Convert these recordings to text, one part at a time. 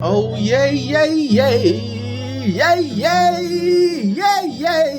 Oh yeah, yeah, yeah, yeah, yeah, yeah, yeah.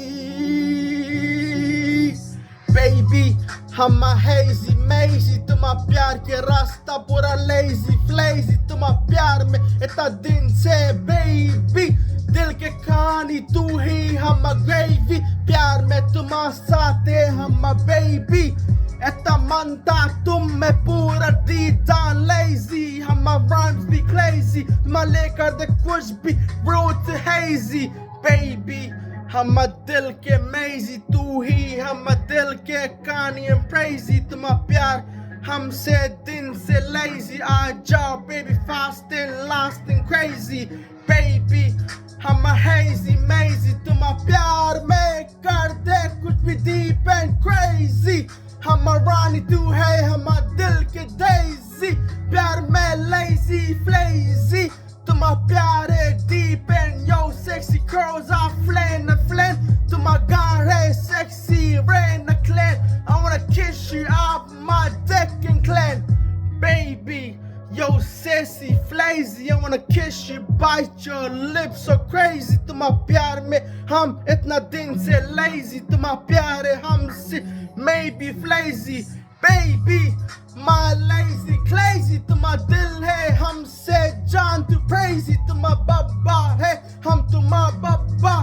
Baby, I'm a hazy mazy, तुम्हा प्यार के रास्ता पूरा lazy flazy, तुम्हा प्यार में इतना दिन से baby, दिल के कहानी तू ही हम gravy, प्यार में तुम्हा साथ है हम baby. इतना मनता तुम में पूरा deep down lazy, हमा rhymes be crazy, तुम्हा लेकर दे कुछ भी road to hazy, baby. हमा दिल के mazy तू ही हमा दिल के कहानी and crazy, तुम्हा प्यार हमसे दिन से lazy, आ जाओ baby fast and last and crazy, baby. हमा hazy mazy, तुम्हा प्यार में कर दे कुछ भी deep and crazy. हमा रानी तू है हमा दिल के daisy, प्यार में lazy flazy, तुम्हा प्यार है deep and yo sexy curls are flame, तुम्हा गान है sexy rain a clan. I wanna kiss you off my dick and clan, baby. Yo sexy flazy, I wanna kiss you, bite your lips so crazy. तुम्हा प्यार में हम इतना दिन से lazy, तुम्हा प्यार है हमसे maybe flazy, baby. My lazy crazy, तुम्हा दिल है हमसे जान तू crazy, तुम्हा बाबा है हम तुम्हा बाबा,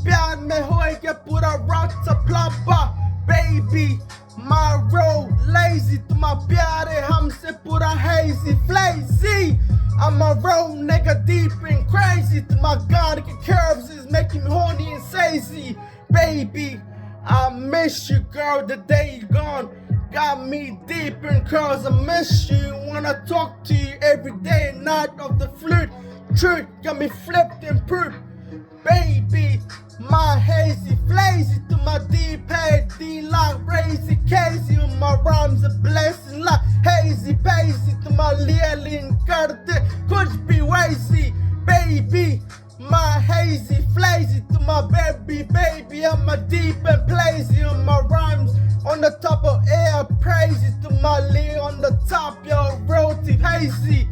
प्यार में होएगा पूरा rock सप्लाबा, baby. My road lazy, तुम्हा प्यार है हमसे पूरा hazy flazy. I'm a road nigga deep and crazy, तुम्हा God के curves is making me horny and sazy, baby. I miss you, girl, the day you gone got me deep in curls. I miss you, wanna talk to you every day and night of the flute. Truth got me flipped and proof, baby. My hazy flazy to my deep head, D-lock, crazy casey. My rhymes a blessing like hazy pazy to my leerling karte, could be wazy, baby. My hazy flazy to my baby, I'm a deep and plazy on my rhymes on the top of air, praise to my lee on the top, yo, royalty hazy,